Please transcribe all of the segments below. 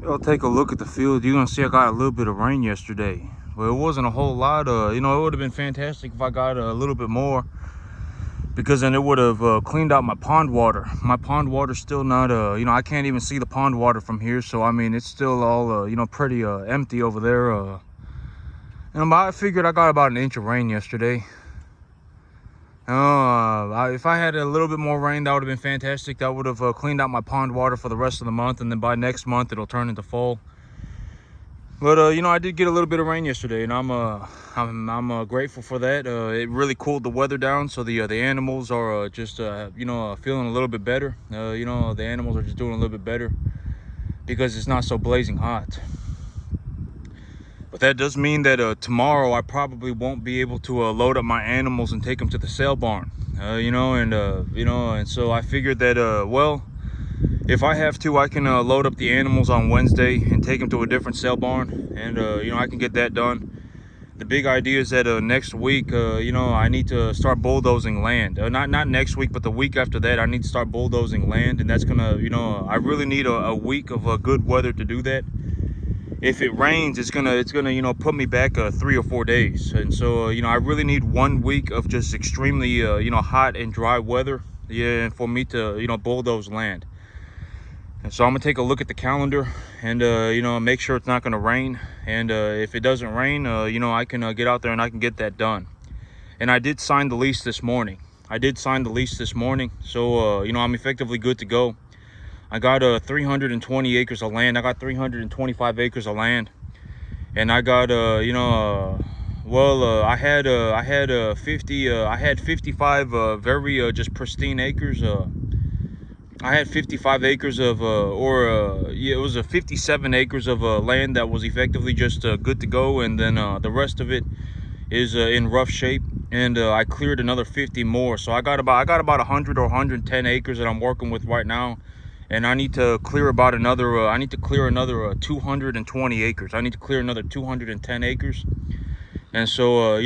Y'all take a look at the field. You're gonna see I got a little bit of rain yesterday, but it wasn't a whole lot. It would have been fantastic if I got a little bit more, because then it would have cleaned out my pond water. My pond water's still not, I can't even see the pond water from here. So I mean, it's still all, pretty empty over there. I figured I got about an inch of rain yesterday. If I had a little bit more rain, that would have been fantastic. That would have cleaned out my pond water for the rest of the month, and then by next month it'll turn into fall. But I did get a little bit of rain yesterday, and I'm grateful for that. It really cooled the weather down, so the animals are just feeling a little bit better. The animals are just doing a little bit better because it's not so blazing hot. But that does mean that tomorrow I probably won't be able to load up my animals and take them to the sale barn. And so I figured that, well, if I have to, I can load up the animals on Wednesday and take them to a different sale barn. And, I can get that done. The big idea is that next week, I need to start bulldozing land. Not next week, but the week after that, I need to start bulldozing land. And that's going to, I really need a week of good weather to do that. If it rains, it's gonna put me back 3 or 4 days. And so I really need 1 week of just extremely hot and dry weather, for me to bulldoze land. And so I'm gonna take a look at the calendar and make sure it's not gonna rain. And if it doesn't rain, I can get out there and I can get that done. And I did sign the lease this morning. So I'm effectively good to go. I got 320 acres of land. I got 325 acres of land, and I got I had 55 very just pristine acres. I had 55 acres of it was 57 acres of land that was effectively just good to go, and then the rest of it is in rough shape. And I cleared another 50 more, so I got about 100 or 110 acres that I'm working with right now. And I need to clear about another, 220 acres. I need to clear another 210 acres. And so,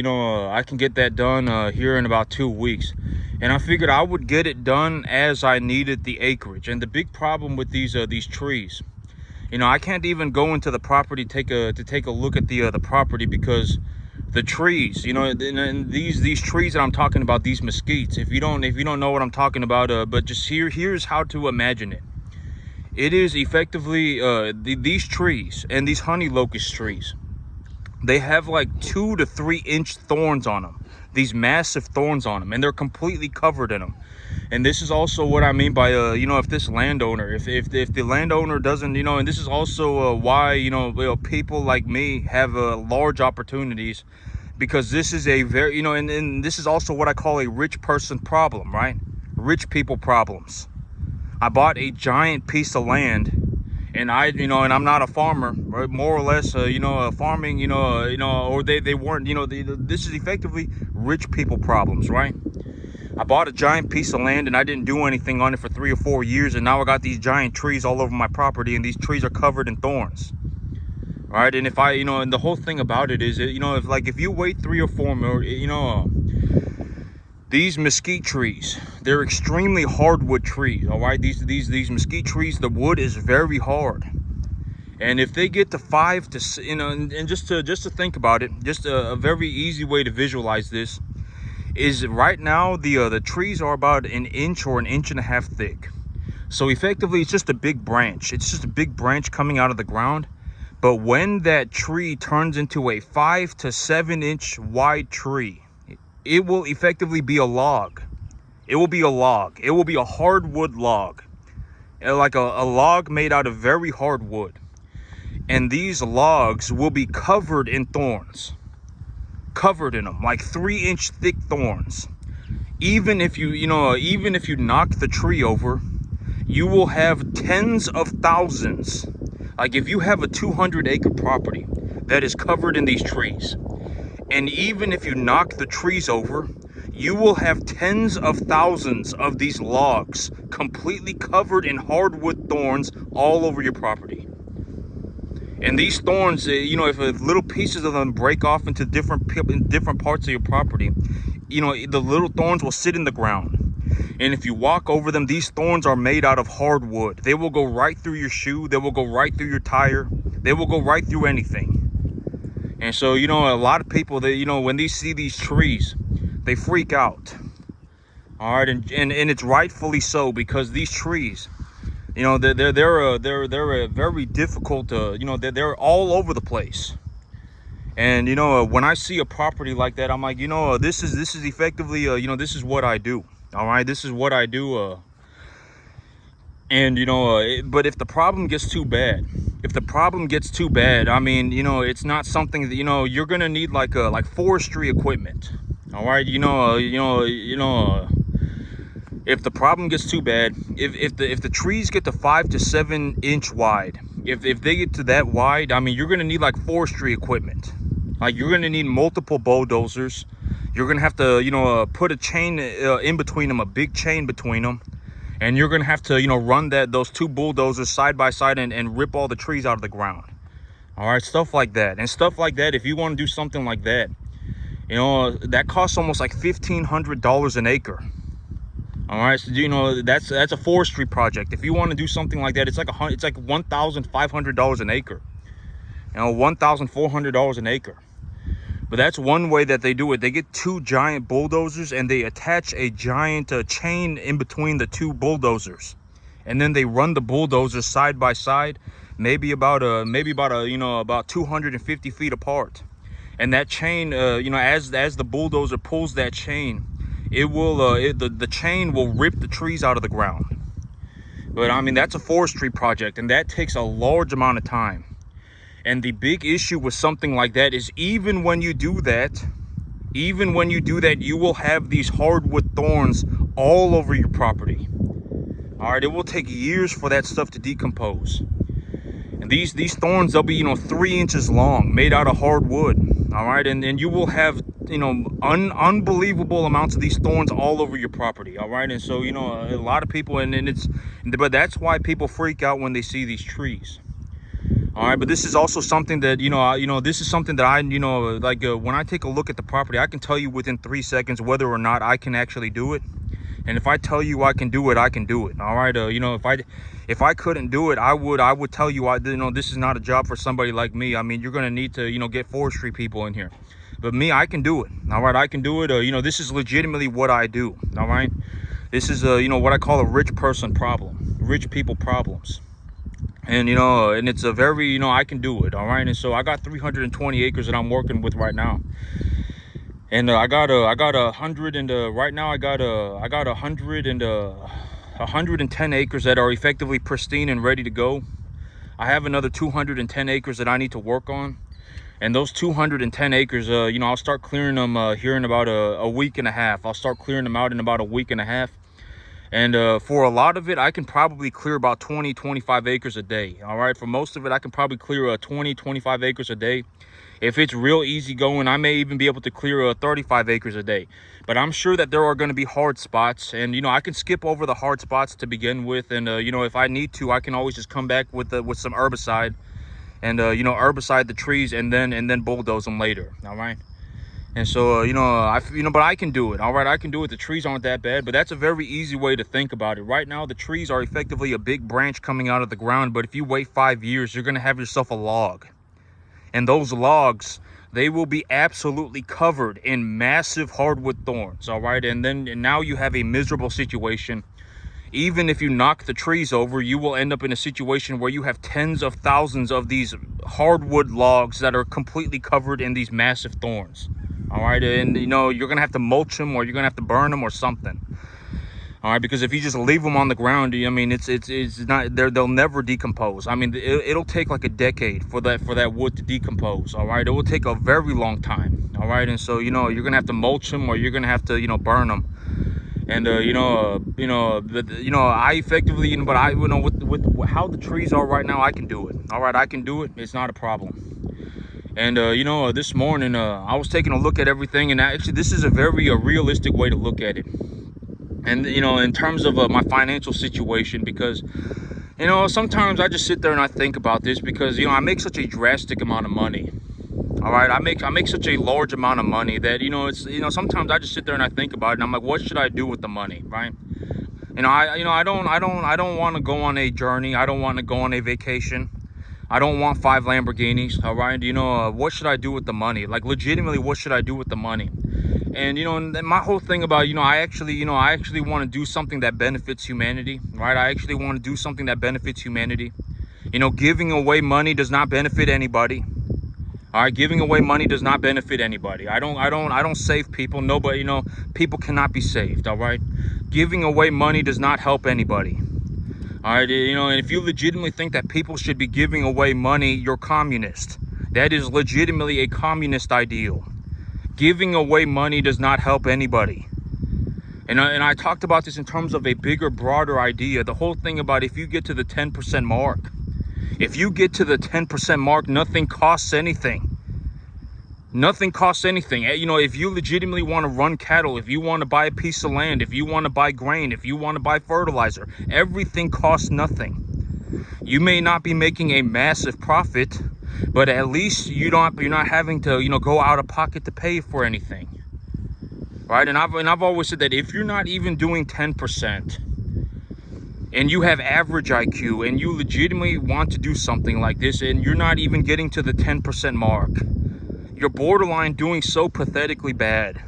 I can get that done here in about 2 weeks. And I figured I would get it done as I needed the acreage. And the big problem with these trees, I can't even go into the property to take a look at the property, because the trees, and these trees that I'm talking about, these mesquites, if you don't know what I'm talking about, but just here's how to imagine it. It is effectively these trees and these honey locust trees, they have like 2 to 3 inch thorns on them, these massive thorns on them, and they're completely covered in them. And this is also what I mean by if this landowner, if the landowner doesn't, and this is also why people like me have large opportunities, because this is a very and this is also what I call a rich person problem, right? Rich people problems. I bought a giant piece of land, and and I'm not a farmer, right? More or less, farming, or they weren't, this is effectively rich people problems, right? I bought a giant piece of land and I didn't do anything on it for 3 or 4 years, and now I got these giant trees all over my property, and these trees are covered in thorns. All right, and if I, and the whole thing about it is, if you wait 3 or 4 more, these mesquite trees, they're extremely hardwood trees. All right, these mesquite trees, the wood is very hard, and if they get to 5 to, and just to think about it, just a very easy way to visualize this is, right now the trees are about 1 inch or 1.5 inches thick. So effectively, it's just a big branch. It's just a big branch coming out of the ground. But when that tree turns into a 5 to 7 inch wide tree, it will effectively be a log. It will be a log. It will be a hardwood log, like a log made out of very hard wood. And these logs will be covered in thorns, covered in them, like 3 inch thick thorns. Even if you knock the tree over, you will have tens of thousands. Like if you have a 200-acre property that is covered in these trees, and even if you knock the trees over, you will have tens of thousands of these logs completely covered in hardwood thorns all over your property. And these thorns, if little pieces of them break off into different parts of your property, the little thorns will sit in the ground. And if you walk over them, these thorns are made out of hardwood. They will go right through your shoe. They will go right through your tire. They will go right through anything. And so, you know, a lot of people, that, you know, when they see these trees, they freak out. All right, and it's rightfully so, because these trees, you know, they're a very difficult. You know, they're all over the place. And you know, when I see a property like that, I'm like, you know, this is effectively, you know, this is what I do. All right, this is what I do. And you know, but if the problem gets too bad, I mean, you know, it's not something that, you know, you're gonna need like forestry equipment. All right, if the problem gets too bad, if the trees get to 5 to 7 inch wide, if they get to that wide, I mean, you're gonna need like forestry equipment. Like, you're gonna need multiple bulldozers. You're gonna have to, you know, put a chain in between them, a big chain between them, and you're gonna have to, you know, run those 2 bulldozers side by side and rip all the trees out of the ground. All right, stuff like that. And stuff like that, if you want to do something like that, you know, that costs almost like $1,500 an acre. All right, so you know, that's a forestry project. If you want to do something like that, it's like $1,500 an acre. You know, $1,400 an acre. But that's one way that they do it. They get 2 giant bulldozers and they attach a giant chain in between the 2 bulldozers, and then they run the bulldozers side by side, maybe about 250 feet apart. And that chain, you know, as the bulldozer pulls that chain, it will the chain will rip the trees out of the ground. But I mean, that's a forestry project, and that takes a large amount of time. And the big issue with something like that is, even when you do that, you will have these hardwood thorns all over your property. All right, it will take years for that stuff to decompose. And these thorns, they'll be, you know, 3 inches long, made out of hardwood. All right, and you will have, you know, unbelievable amounts of these thorns all over your property. All right, and so, you know, a lot of people, but that's why people freak out when they see these trees. All right, but this is also something that, this is something that I, when I take a look at the property, I can tell you within 3 seconds whether or not I can actually do it. And if I tell you I can do it, I can do it. All right, if I couldn't do it, I would tell you, this is not a job for somebody like me. I mean, you're gonna need to, get forestry people in here. But me, I can do it. All right, I can do it. This is legitimately what I do. All right, this is what I call a rich person problem, rich people problems. And and it's a very, I can do it. All right, and so I got 320 acres that I'm working with right now, and I got 100, and right now I got 110 acres that are effectively pristine and ready to go. I have another 210 acres that I need to work on, and those 210 acres, I'll start clearing them here in about a week and a half. I'll start clearing them out in about a week and a half. And for a lot of it, I can probably clear about 20-25 acres a day. All right, for most of it, I can probably clear 20-25 acres a day. If it's real easy going, I may even be able to clear 35 acres a day. But I'm sure that there are going to be hard spots, and I can skip over the hard spots to begin with. And if I need to, I can always just come back with some herbicide, and herbicide the trees, and then bulldoze them later. All right. And so, but I can do it. All right, I can do it. The trees aren't that bad, but that's a very easy way to think about it. Right now, the trees are effectively a big branch coming out of the ground. But if you wait 5 years, you're going to have yourself a log. And those logs, they will be absolutely covered in massive hardwood thorns. All right, and now you have a miserable situation. Even if you knock the trees over, you will end up in a situation where you have tens of thousands of these hardwood logs that are completely covered in these massive thorns. All right, and you're gonna have to mulch them, or you're gonna have to burn them or something. All right, because if you just leave them on the ground, I mean, it's not there. They'll never decompose. I mean, it'll take like a decade for that wood to decompose. All right, it will take a very long time. All right, and so you're gonna have to mulch them, or you're gonna have to burn them. And I effectively, but I with how the trees are right now, I can do it. All right, I can do it. It's not a problem. And this morning I was taking a look at everything, and actually this is a very realistic way to look at it. And in terms of my financial situation, because sometimes I just sit there and I think about this, because I make such a drastic amount of money. All right, I make such a large amount of money that it's sometimes I just sit there and I think about it, and I'm like, what should I do with the money, right? I don't want to go on a journey. I don't want to go on a vacation. I don't want 5 Lamborghinis. All right. What should I do with the money? Like, legitimately, what should I do with the money? And, and my whole thing about, I actually want to do something that benefits humanity, right? I actually want to do something that benefits humanity. Giving away money does not benefit anybody. All right, giving away money does not benefit anybody. I don't save people. Nobody, people cannot be saved. All right, giving away money does not help anybody. All right, and if you legitimately think that people should be giving away money, you're communist. That is legitimately a communist ideal. Giving away money does not help anybody. And I talked about this in terms of a bigger, broader idea. The whole thing about if you get to the 10% mark, if you get to the 10% mark, nothing costs anything. Nothing costs anything. If you legitimately want to run cattle, if you want to buy a piece of land, if you want to buy grain, if you want to buy fertilizer, everything costs nothing. You may not be making a massive profit, but at least you're not having to, go out of pocket to pay for anything. Right? And I've always said that if you're not even doing 10%, and you have average IQ, and you legitimately want to do something like this, and you're not even getting to the 10% mark, you're borderline doing so pathetically bad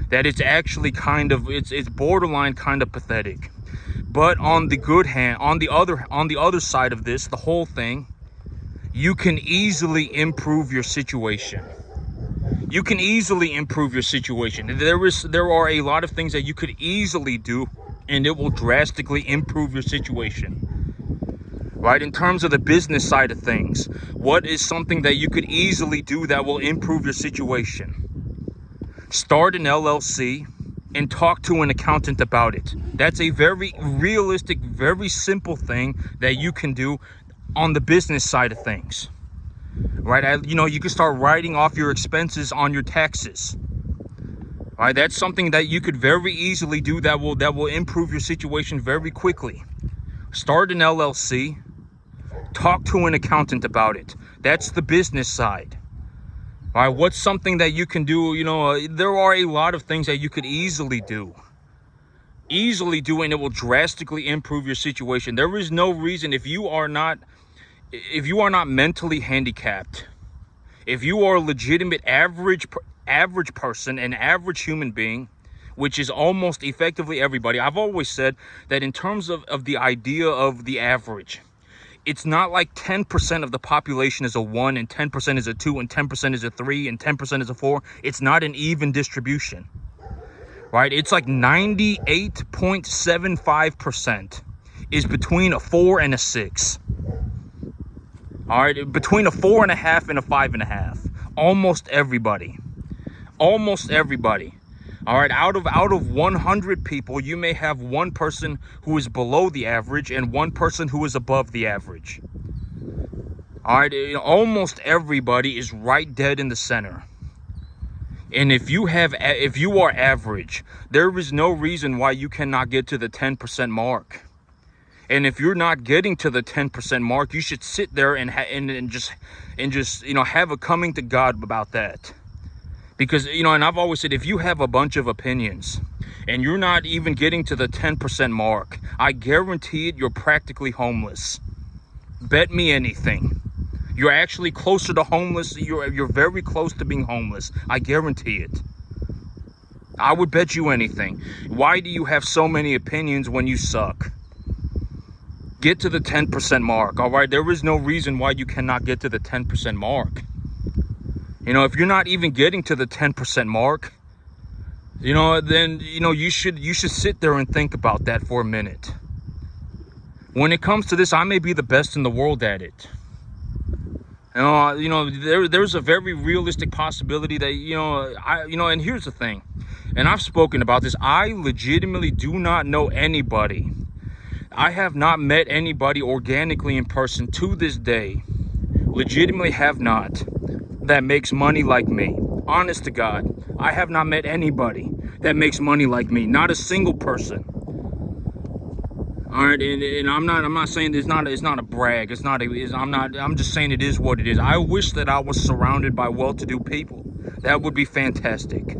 that it's actually it's borderline kind of pathetic. But on the good hand, on the other side of this, the whole thing, you can easily improve your situation. You can easily improve your situation. There are a lot of things that you could easily do, and it will drastically improve your situation. Right? In terms of the business side of things, what is something that you could easily do that will improve your situation? Start an LLC and talk to an accountant about it. That's a very realistic, very simple thing that you can do on the business side of things. Right? You can start writing off your expenses on your taxes. Right? That's something that you could very easily do that will improve your situation very quickly. Start an LLC. Talk to an accountant about it. That's the business side. All right, what's something that you can do? There are a lot of things that you could easily do, and it will drastically improve your situation. There is no reason, if you are not mentally handicapped, if you are a legitimate average person, an average human being, which is almost effectively everybody. I've always said that in terms of the idea of the average, it's not like 10% of the population is a 1 and 10% is a 2 and 10% is a 3 and 10% is a 4. It's not an even distribution, right? It's like 98.75% is between a 4 and a 6. All right, between a 4.5 and a 5.5. Almost everybody. All right, out of 100 people, you may have one person who is below the average and one person who is above the average. All right, almost everybody is right dead in the center. And if you are average, there is no reason why you cannot get to the 10% mark. And if you're not getting to the 10% mark, you should sit there and just have a coming to God about that. Because, and I've always said, if you have a bunch of opinions and you're not even getting to the 10% mark, I guarantee it, you're practically homeless. Bet me anything. You're actually closer to homeless. You're very close to being homeless. I guarantee it. I would bet you anything. Why do you have so many opinions when you suck? Get to the 10% mark, all right? There is no reason why you cannot get to the 10% mark. If you're not even getting to the 10% mark, then, you should sit there and think about that for a minute. When it comes to this, I may be the best in the world at it. There's a very realistic possibility that, and here's the thing, and I've spoken about this, I legitimately do not know anybody. I have not met anybody organically in person to this day, legitimately have not, that makes money like me. Honest to God, I have not met anybody that makes money like me. Not a single person. All right, and I'm not saying it's not a brag. I'm just saying it is what it is. I wish that I was surrounded by well-to-do people. That would be fantastic.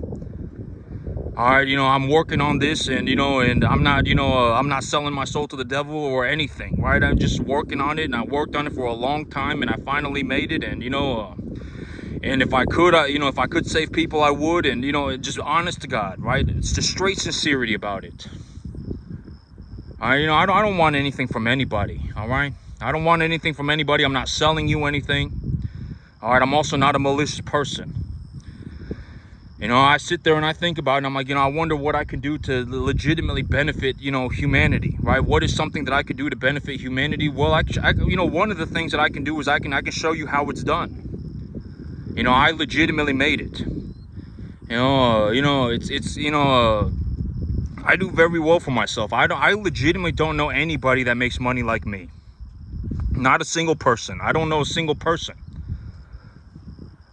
All right, I'm working on this, and and I'm not selling my soul to the devil or anything, right? I'm just working on it, and I worked on it for a long time, and I finally made it. And and if I could, if I could save people, I would. And just honest to God, right? It's the straight sincerity about it. I don't want anything from anybody. All right, I don't want anything from anybody. I'm not selling you anything. All right, I'm also not a malicious person. I sit there and I think about it, and I'm like, I wonder what I can do to legitimately benefit, humanity, right? What is something that I could do to benefit humanity? Well, one of the things that I can do is I can show you how it's done. I legitimately made it. I do very well for myself. I legitimately don't know anybody that makes money like me. Not a single person. I don't know a single person.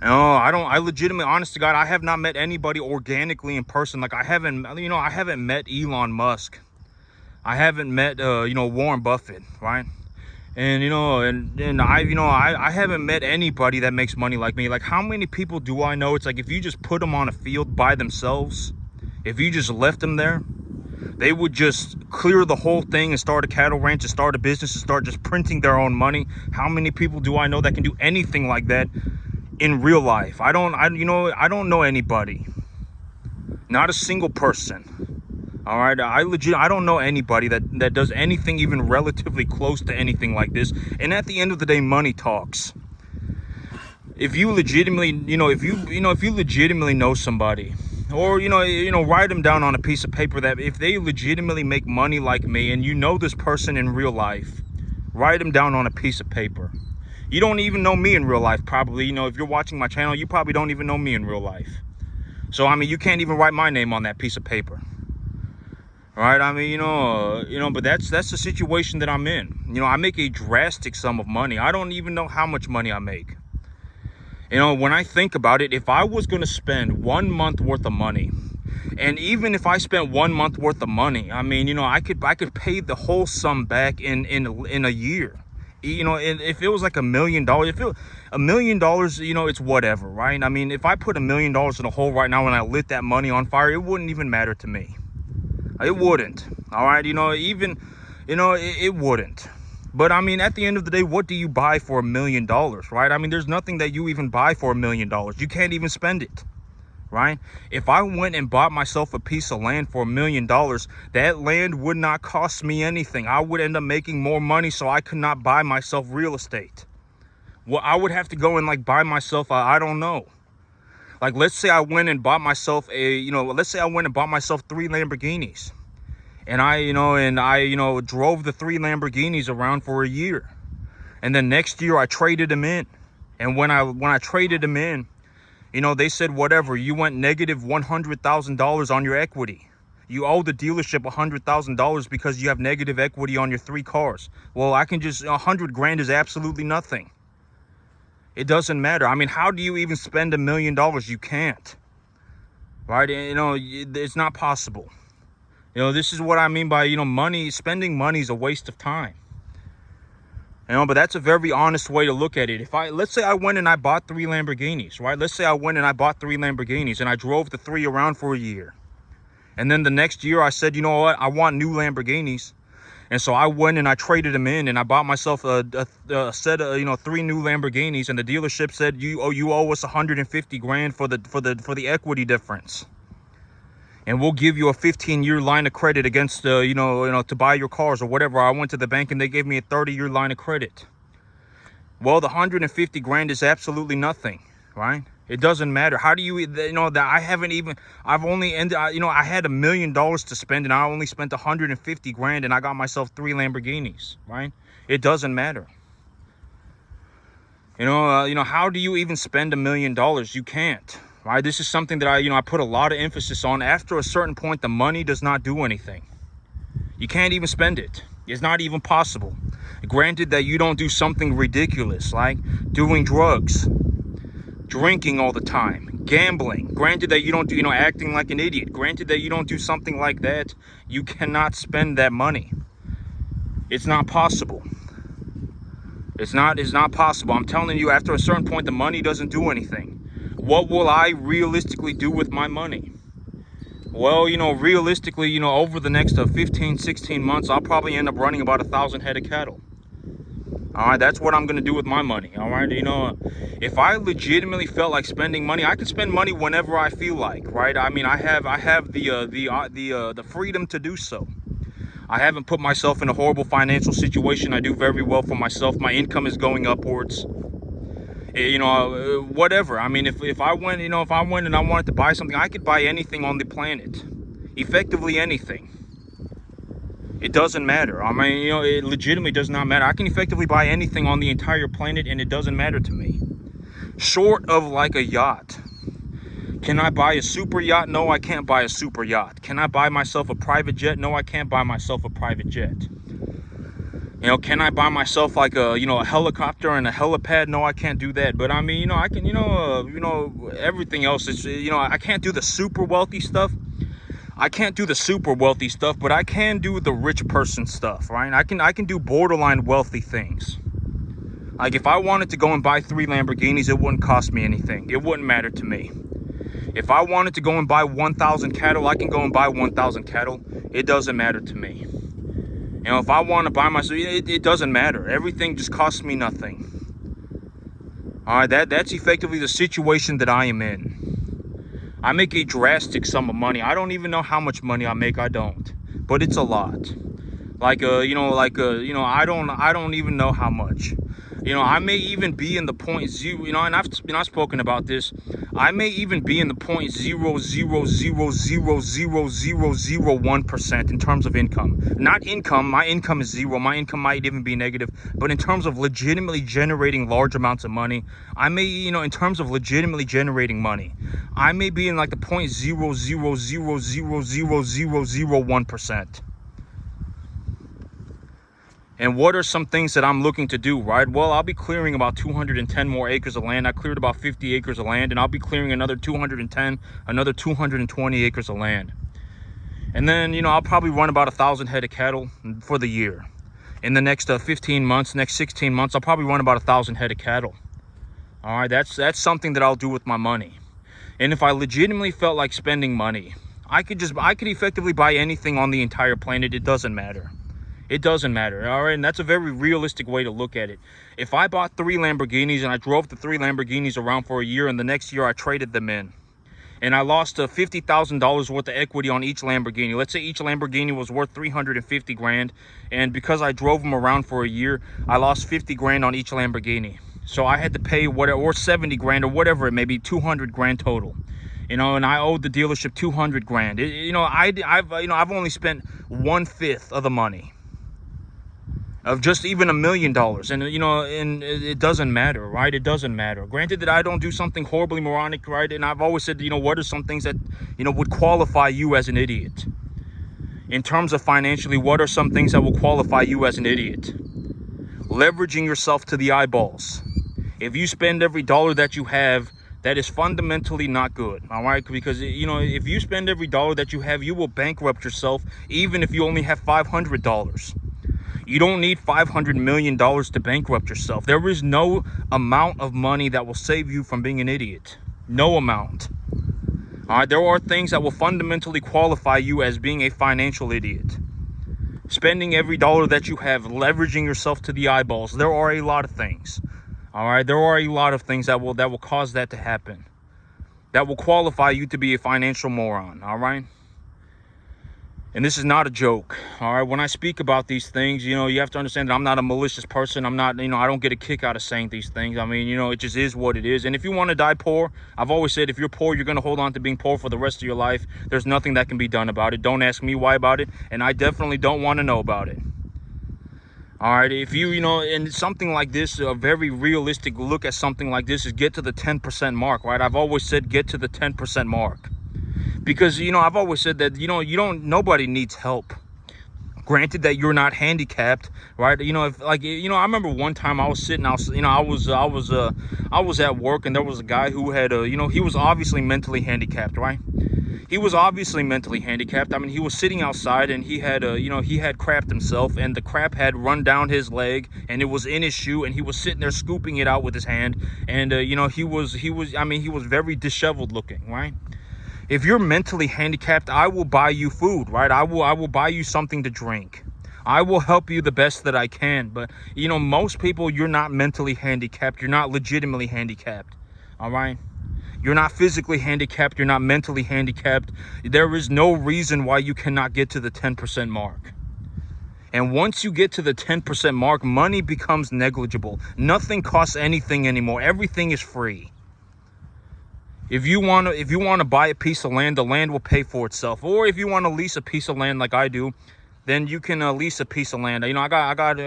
I legitimately, honest to God, I have not met anybody organically in person. Like I haven't met Elon Musk. I haven't met, Warren Buffett, right? And, I haven't met anybody that makes money like me. Like how many people do I know? It's like, if you just put them on a field by themselves, if you just left them there, they would just clear the whole thing and start a cattle ranch and start a business and start just printing their own money. How many people do I know that can do anything like that in real life? I don't know anybody. Not a single person. All right, I don't know anybody that does anything even relatively close to anything like this. And at the end of the day, money talks. If you legitimately, if you legitimately know somebody, or write them down on a piece of paper, that if they legitimately make money like me, and you know this person in real life, write them down on a piece of paper. You don't even know me in real life, probably. If you're watching my channel, you probably don't even know me in real life. So, you can't even write my name on that piece of paper. All right? But that's the situation that I'm in. I make a drastic sum of money. I don't even know how much money I make. When I think about it, if I was going to spend 1 month worth of money, and even if I spent 1 month worth of money, I could pay the whole sum back in a year. If it was like $1 million, if $1 million, it's whatever, right? If I put $1 million in a hole right now and I lit that money on fire, it wouldn't even matter to me. It wouldn't. All right, it wouldn't. But at the end of the day, what do you buy for $1 million, right? There's nothing that you even buy for $1 million. You can't even spend it. Right? If I went and bought myself a piece of land for $1 million, that land would not cost me anything. I would end up making more money, so I could not buy myself real estate. Well, I would have to go and buy myself, I don't know. Like, let's say I went and bought myself let's say I went and bought myself 3 Lamborghinis. And I drove the 3 Lamborghinis around for a year. And then next year I traded them in. And when I traded them in, they said, whatever, you went negative $100,000 on your equity. You owe the dealership $100,000 because you have negative equity on your 3 cars. Well, I can just, 100 grand is absolutely nothing. It doesn't matter. How do you even spend $1 million? You can't. Right? It's not possible. This is what I mean by, spending money is a waste of time. But that's a very honest way to look at it. Let's say I went and I bought 3 Lamborghinis, right? Let's say I went and I bought 3 Lamborghinis and I drove the 3 around for a year. And then the next year I said, you know what? I want new Lamborghinis. And so I went and I traded them in and I bought myself a set of, 3 new Lamborghinis. And the dealership said, you owe us 150 grand for the equity difference. And we'll give you a 15-year line of credit against, to buy your cars or whatever. I went to the bank and they gave me a 30-year line of credit. Well, the 150 grand is absolutely nothing, right? It doesn't matter. How do you, that I haven't even, I've only ended, I had $1 million to spend and I only spent 150 grand and I got myself 3 Lamborghinis, right? It doesn't matter. How do you even spend $1 million? You can't. Right, this is something that I put a lot of emphasis on. After a certain point, the money does not do anything. You can't even spend it. It's not even possible. Granted that you don't do something ridiculous like doing drugs, drinking all the time, gambling. Granted that you don't do, acting like an idiot. Granted that you don't do something like that, you cannot spend that money. It's not possible. It's not possible. I'm telling you, after a certain point, the money doesn't do anything. What will I realistically do with my money? Well, realistically, over the next 15, 16 months, I'll probably end up running about 1,000 head of cattle. All right, that's what I'm going to do with my money. All right, if I legitimately felt like spending money, I can spend money whenever I feel like, right? I mean, I have the freedom to do so. I haven't put myself in a horrible financial situation. I do very well for myself. My income is going upwards. Whatever. I mean, if I went, if I went and I wanted to buy something, I could buy anything on the planet. Effectively anything. It doesn't matter. I mean, it legitimately does not matter. I can effectively buy anything on the entire planet and it doesn't matter to me. Short of like a yacht. Can I buy a super yacht? No, I can't buy a super yacht. Can I buy myself a private jet? No, I can't buy myself a private jet. Can I buy myself like a helicopter and a helipad? No, I can't do that. But I mean, I can, everything else is, I can't do the super wealthy stuff. But I can do the rich person stuff, right? I can do borderline wealthy things. Like if I wanted to go and buy 3 Lamborghinis, it wouldn't cost me anything. It wouldn't matter to me. If I wanted to go and buy 1,000 cattle, I can go and buy 1,000 cattle. It doesn't matter to me. If I want to buy myself, it doesn't matter. Everything just costs me nothing. All right, that's effectively the situation that I am in. I make a drastic sum of money. I don't even know how much money I make. I don't, but it's a lot. I don't even know how much. I may even be in the point zero. And I've spoken about this. I may even be in the 0.000000001% in terms of income. Not income. My income is zero. My income might even be negative. But in terms of legitimately generating large amounts of money, I may, in terms of legitimately generating money, I may be in like the 0.000000001%. And what are some things that I'm looking to do, right? Well, I'll be clearing about 210 more acres of land. I cleared about 50 acres of land, and I'll be clearing another 220 acres of land. And then, I'll probably run about 1,000 head of cattle for the year. In the next 15 months, next 16 months, I'll probably run about 1,000 head of cattle. All right, that's something that I'll do with my money. And if I legitimately felt like spending money, I could effectively buy anything on the entire planet. It doesn't matter. It doesn't matter, all right? And that's a very realistic way to look at it. If I bought 3 Lamborghinis and I drove the 3 Lamborghinis around for a year and the next year I traded them in, and I lost $50,000 worth of equity on each Lamborghini. Let's say each Lamborghini was worth 350 grand, and because I drove them around for a year, I lost 50 grand on each Lamborghini. So I had to pay whatever, or 70 grand, or whatever it may be, 200 grand total. And I owed the dealership 200 grand. I've only spent 1/5 of the money of just even $1 million. And and it doesn't matter, right? It doesn't matter. Granted that I don't do something horribly moronic, right? And I've always said, what are some things that would qualify you as an idiot in terms of financially? What are some things that will qualify you as an idiot? Leveraging yourself to the eyeballs. If you spend every dollar that you have, that is fundamentally not good, all right? Because if you spend every dollar that you have, you will bankrupt yourself, even if you only have $500. You don't need $500 million to bankrupt yourself. There is no amount of money that will save you from being an idiot. No amount. All right, there are things that will fundamentally qualify you as being a financial idiot. Spending every dollar that you have, leveraging yourself to the eyeballs. There are a lot of things. All right, there are a lot of things that will cause that to happen. That will qualify you to be a financial moron, all right? And this is not a joke, all right? When I speak about these things, you have to understand that I'm not a malicious person. I'm not, I don't get a kick out of saying these things. I mean, it just is what it is. And if you want to die poor, I've always said if you're poor, you're going to hold on to being poor for the rest of your life. There's nothing that can be done about it. Don't ask me why about it, and I definitely don't want to know about it. All right, if and something like this, a very realistic look at something like this is get to the 10% mark, right? I've always said get to the 10% mark. Because, I've always said that, nobody needs help. Granted that you're not handicapped, right? I remember one time I was sitting, I was at work, and there was a guy who had, he was obviously mentally handicapped, right? He was obviously mentally handicapped. I mean, he was sitting outside, and he had, he had crapped himself, and the crap had run down his leg, and it was in his shoe, and he was sitting there scooping it out with his hand, and, he was very disheveled looking, right? If you're mentally handicapped, I will buy you food, right? I will buy you something to drink. I will help you the best that I can. But, most people, you're not mentally handicapped. You're not legitimately handicapped. All right? You're not physically handicapped. You're not mentally handicapped. There is no reason why you cannot get to the 10% mark. And once you get to the 10% mark, money becomes negligible. Nothing costs anything anymore. Everything is free. If you want to buy a piece of land, the land will pay for itself. Or if you want to lease a piece of land like I do, then you can lease a piece of land. I got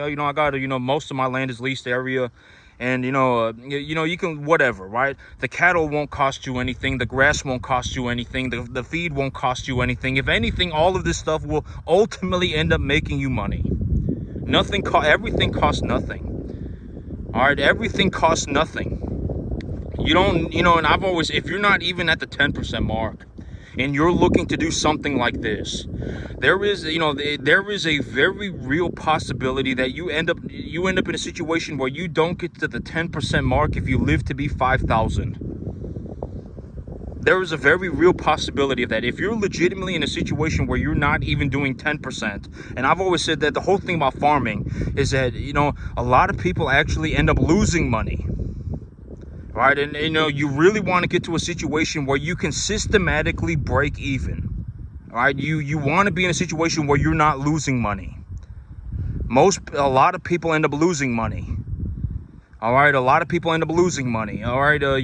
most of my land is leased area. And, you can, whatever, right? The cattle won't cost you anything. The grass won't cost you anything. The feed won't cost you anything. If anything, all of this stuff will ultimately end up making you money. Everything costs nothing. All right, everything costs nothing. You don't, and I've always, if you're not even at the 10% mark and you're looking to do something like this, there is a very real possibility that you end up in a situation where you don't get to the 10% mark if you live to be 5,000. There is a very real possibility of that. If you're legitimately in a situation where you're not even doing 10%, and I've always said that the whole thing about farming is that, a lot of people actually end up losing money. Right, and you really want to get to a situation where you can systematically break even. All right, you want to be in a situation where you're not losing money. A lot of people end up losing money. All right, a lot of people end up losing money. All right, a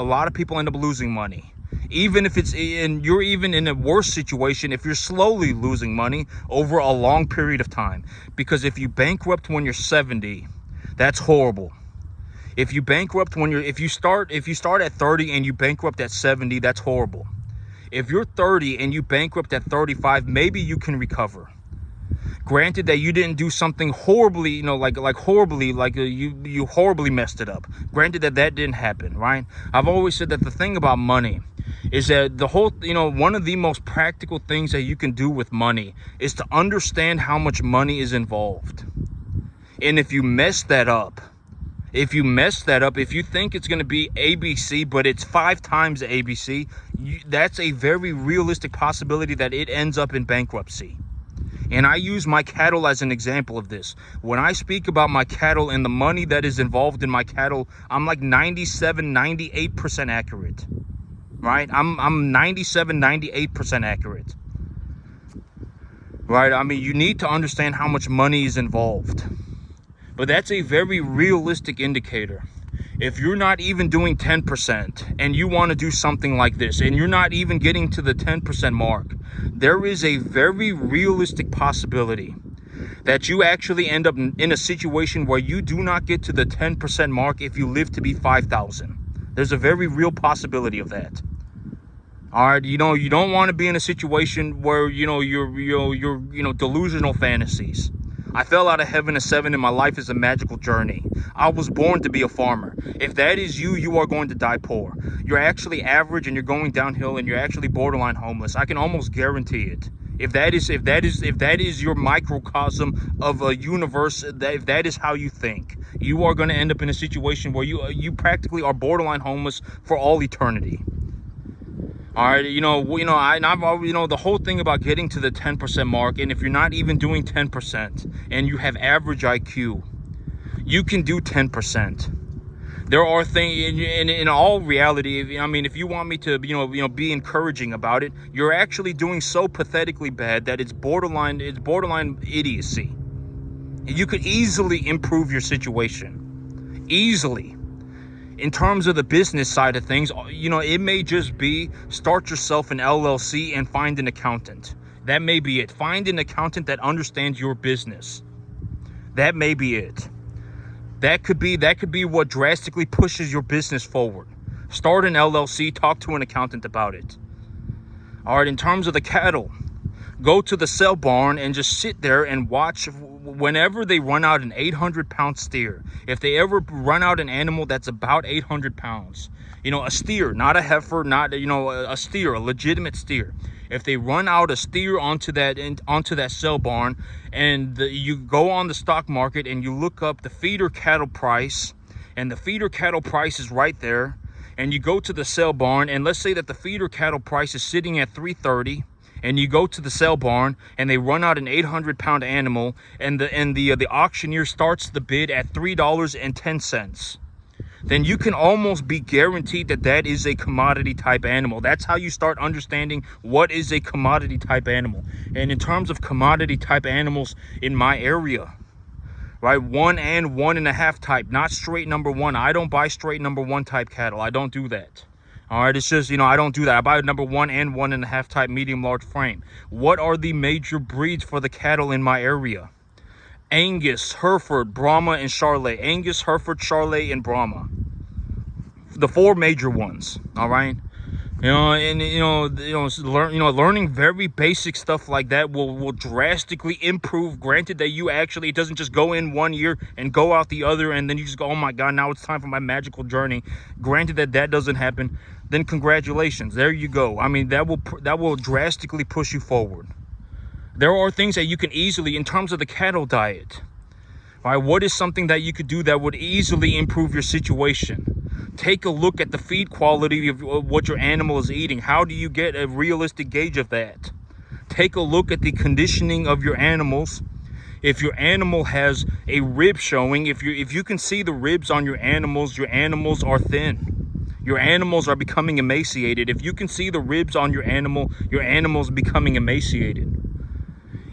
lot of people end up losing money. Even if you're even in a worse situation if you're slowly losing money over a long period of time. Because if you bankrupt when you're 70, that's horrible. If you bankrupt if you start at 30 and you bankrupt at 70, that's horrible. If you're 30 and you bankrupt at 35, maybe you can recover. Granted that you didn't do something horribly, you horribly messed it up. Granted that didn't happen, right? I've always said that the thing about money is that one of the most practical things that you can do with money is to understand how much money is involved. And if you mess that up, if you think it's going to be ABC, but it's 5 times ABC, that's a very realistic possibility that it ends up in bankruptcy. And I use my cattle as an example of this. When I speak about my cattle and the money that is involved in my cattle, I'm like 97, 98% accurate. Right? I'm 97, 98% accurate. Right? I mean, you need to understand how much money is involved. But that's a very realistic indicator. If you're not even doing 10% and you want to do something like this and you're not even getting to the 10% mark, there is a very realistic possibility that you actually end up in a situation where you do not get to the 10% mark if you live to be 5,000. There's a very real possibility of that. All right, you don't want to be in a situation where you're delusional fantasies. I fell out of heaven at 7 and my life is a magical journey. I was born to be a farmer. If that is you, you are going to die poor. You're actually average and you're going downhill and you're actually borderline homeless. I can almost guarantee it. If that is your microcosm of a universe, if that is how you think, you are going to end up in a situation where you practically are borderline homeless for all eternity. All right, the whole thing about getting to the 10% mark, and if you're not even doing 10% and you have average IQ, you can do 10%. There are things in all reality. I mean, if you want me to, be encouraging about it, you're actually doing so pathetically bad that it's borderline idiocy. You could easily improve your situation, easily. In terms of the business side of things, it may just be start yourself an LLC and find an accountant. That may be it. Find an accountant that understands your business. That may be it. That could be what drastically pushes your business forward. Start an LLC, talk to an accountant about it. All right, in terms of the cattle, go to the sale barn and just sit there and watch whenever they run out an 800-pound steer. If they ever run out an animal that's about 800 pounds, a steer, not a heifer, not, a steer, a legitimate steer. If they run out a steer onto that sale barn and you go on the stock market and you look up the feeder cattle price, and the feeder cattle price is right there, and you go to the sale barn, and let's say that the feeder cattle price is sitting at 330, and you go to the sale barn and they run out an 800-pound animal, and the auctioneer starts the bid at $3.10, then you can almost be guaranteed that that is a commodity type animal. That's how you start understanding what is a commodity type animal. And in terms of commodity type animals in my area, right, 1 and 1.5 type, not straight number 1. I don't buy straight number 1 type cattle. I don't do that. All right, it's just, I don't do that. I buy number 1 and 1.5 type medium large frame. What are the major breeds for the cattle in my area? Angus, Hereford, Brahma, and Charolais. Angus, Hereford, Charolais, and Brahma. The 4 major ones. All right. Learning very basic stuff like that will drastically improve. Granted that it doesn't just go in 1 year and go out the other, and then you just go, oh my God, now it's time for my magical journey. Granted that doesn't happen, then congratulations, there you go. I mean, that will drastically push you forward. There are things that you can easily, in terms of the cattle diet, right? What is something that you could do that would easily improve your situation? Take a look at the feed quality of what your animal is eating. How do you get a realistic gauge of that? Take a look at the conditioning of your animals. If your animal has a rib showing, if you can see the ribs on your animals are thin. Your animals are becoming emaciated. If you can see the ribs on your animal's becoming emaciated.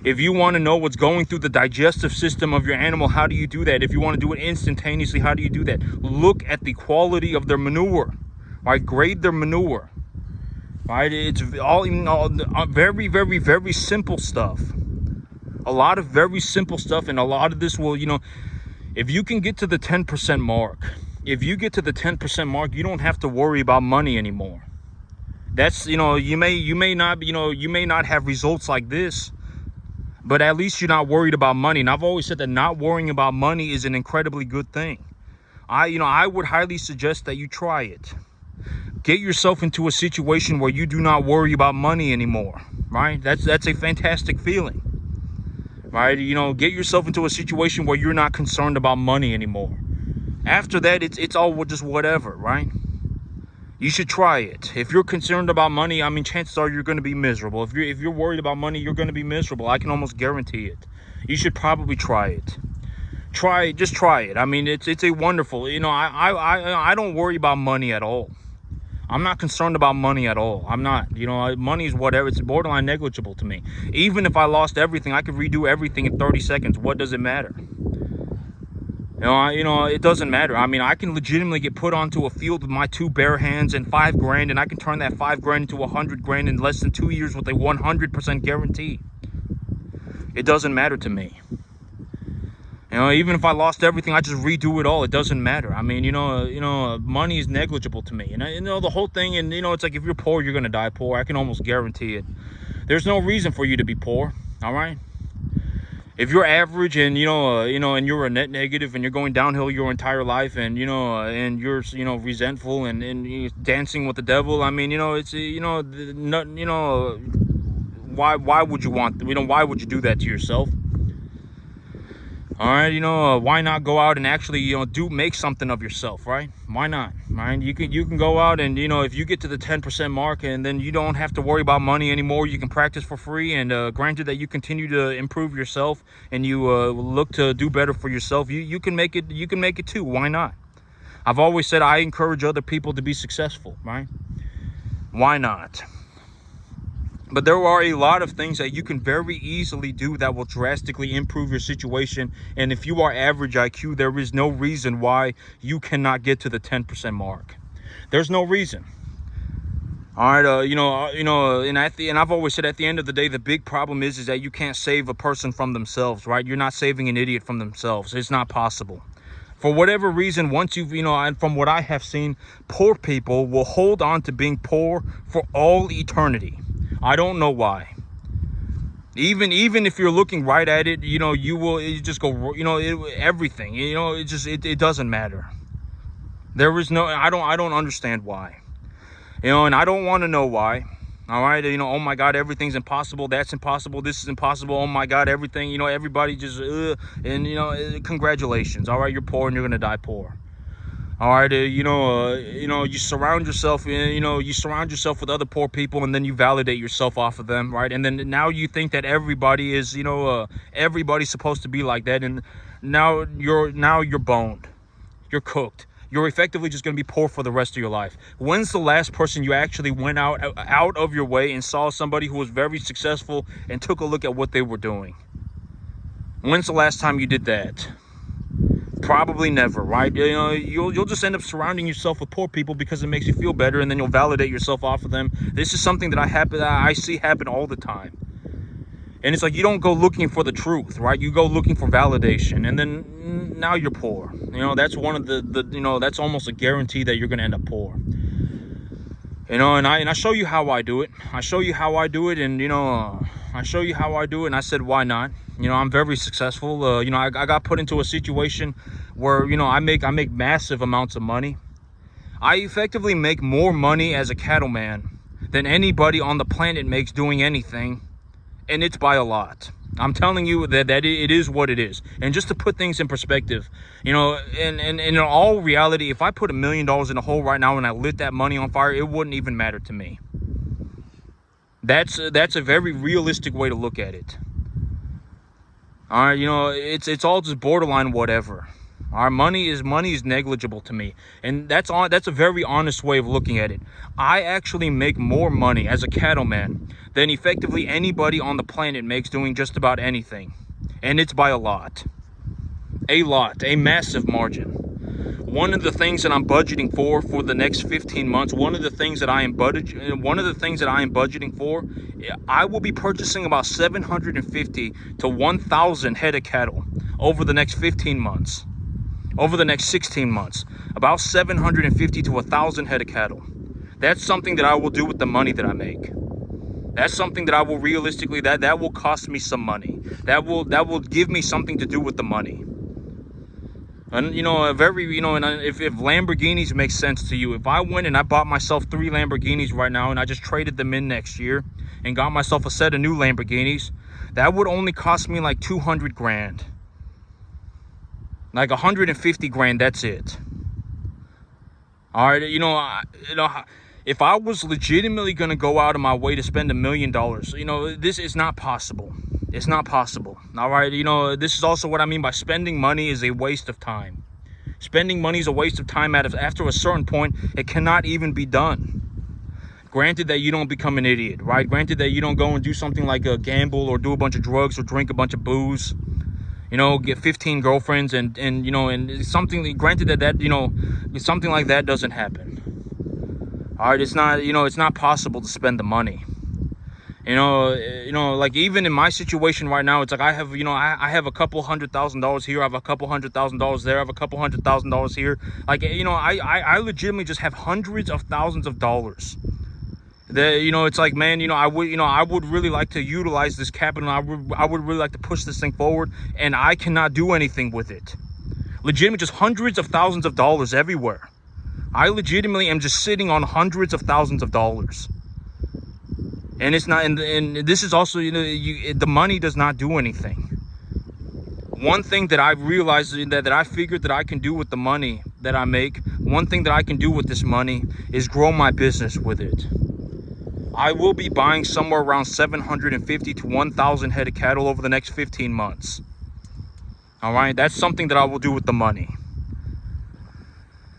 If you want to know what's going through the digestive system of your animal, how do you do that? If you want to do it instantaneously, how do you do that? Look at the quality of their manure, right? Grade their manure, right? It's all very, very, very simple stuff. A lot of very simple stuff, and a lot of this will, if you can get to the 10% mark, you don't have to worry about money anymore. That's, you may not have results like this, but at least you're not worried about money. And I've always said that not worrying about money is an incredibly good thing. I would highly suggest that you try it. Get yourself into a situation where you do not worry about money anymore, right? That's a fantastic feeling, right? Get yourself into a situation where you're not concerned about money anymore. After that, it's all just whatever, right? You should try it. If you're concerned about money, I mean, chances are you're going to be miserable. If you're worried about money, you're going to be miserable. I can almost guarantee it. You should probably try it. Just try it. I mean, it's a wonderful, I don't worry about money at all. I'm not concerned about money at all. I'm not, money is whatever. It's borderline negligible to me. Even if I lost everything, I could redo everything in 30 seconds. What does it matter? It doesn't matter. I mean, I can legitimately get put onto a field with my 2 bare hands and $5,000, and I can turn that $5,000 into $100,000 in less than 2 years with a 100% guarantee. It doesn't matter to me. Even if I lost everything, I just redo it all. It doesn't matter. I mean, money is negligible to me. And the whole thing, and it's like if you're poor, you're gonna die poor. I can almost guarantee it. There's no reason for you to be poor. All right. If you're average and and you're a net negative and you're going downhill your entire life, and and you're resentful and you're dancing with the devil, I mean, it's why would you why would you do that to yourself? All right, why not go out and actually make something of yourself, right? Why not? Right? You can go out and if you get to the 10% mark, and then you don't have to worry about money anymore. You can practice for free, and granted that you continue to improve yourself and you look to do better for yourself, you can make it. You can make it too. Why not? I've always said I encourage other people to be successful, right? Why not? But there are a lot of things that you can very easily do that will drastically improve your situation. And if you are average IQ, there is no reason why you cannot get to the 10% mark. There's no reason. All right, and I've always said at the end of the day, the big problem is that you can't save a person from themselves, right? You're not saving an idiot from themselves. It's not possible. For whatever reason, once you've, and from what I have seen, poor people will hold on to being poor for all eternity. I don't know why. Even if you're looking right at it, you just go, everything, it doesn't matter. There is no, I don't understand why, and I don't want to know why. All right. Oh my God, everything's impossible. That's impossible. This is impossible. Oh my God, everything, everybody just, congratulations. All right. You're poor and you're going to die poor. All right, you surround yourself, you surround yourself with other poor people, and then you validate yourself off of them, right? And then now you think that everybody is, everybody's supposed to be like that, and now you're boned, you're cooked. You're effectively just going to be poor for the rest of your life. When's the last person you actually went out of your way and saw somebody who was very successful and took a look at what they were doing? When's the last time you did that? Probably never, right? You'll just end up surrounding yourself with poor people because it makes you feel better, and then you'll validate yourself off of them. This is something that I see happen all the time. And it's like, you don't go looking for the truth, right? You go looking for validation, and then now you're poor. That's one of that's almost a guarantee that you're going to end up poor. And I show you how I do it. I show you how I do it, and I show you how I do it, and I said, why not? I'm very successful. I got put into a situation where, I make massive amounts of money. I effectively make more money as a cattleman than anybody on the planet makes doing anything, and it's by a lot. I'm telling you that it is what it is. And just to put things in perspective, in all reality, if I put $1 million in a hole right now and I lit that money on fire, it wouldn't even matter to me. That's a very realistic way to look at it. All right, it's all just borderline whatever. Our money is negligible to me, and that's a very honest way of looking at it. I actually make more money as a cattleman than effectively anybody on the planet makes doing just about anything, and it's by a lot, a massive margin. One of the things that I'm budgeting for the next 15 months, one of the things that I am budgeting for, I will be purchasing about 750 to 1,000 head of cattle over the next 15 months. Over the next 16 months, about 750 to 1,000 head of cattle. That's something that I will do with the money that I make. That's something that I will realistically, that will cost me some money. That will give me something to do with the money. And if Lamborghinis make sense to you, if I went and I bought myself 3 Lamborghinis right now and I just traded them in next year and got myself a set of new Lamborghinis, that would only cost me like 200 grand. Like 150 grand, that's it. All right, if I was legitimately going to go out of my way to spend $1 million, this is not possible. It's not possible. All right, this is also what I mean by spending money is a waste of time. Spending money is a waste of time. After a certain point, it cannot even be done. Granted that you don't become an idiot, right? Granted that you don't go and do something like a gamble or do a bunch of drugs or drink a bunch of booze. Get 15 girlfriends and something. Granted that something like that doesn't happen. All right, it's not possible to spend the money. Like even in my situation right now, it's like I have a couple $100,000 here, I have a couple $100,000 there, I have a couple $100,000 here. Like I legitimately just have hundreds of thousands of dollars. It's like, man, I would really like to utilize this capital. I would really like to push this thing forward, and I cannot do anything with it. Legitimately, just hundreds of thousands of dollars everywhere. I legitimately am just sitting on hundreds of thousands of dollars. And it's not, and this is also, the money does not do anything. One thing that I realized that I figured that I can do with the money that I make, one thing that I can do with this money is grow my business with it. I will be buying somewhere around 750 to 1,000 head of cattle over the next 15 months. All right, that's something that I will do with the money.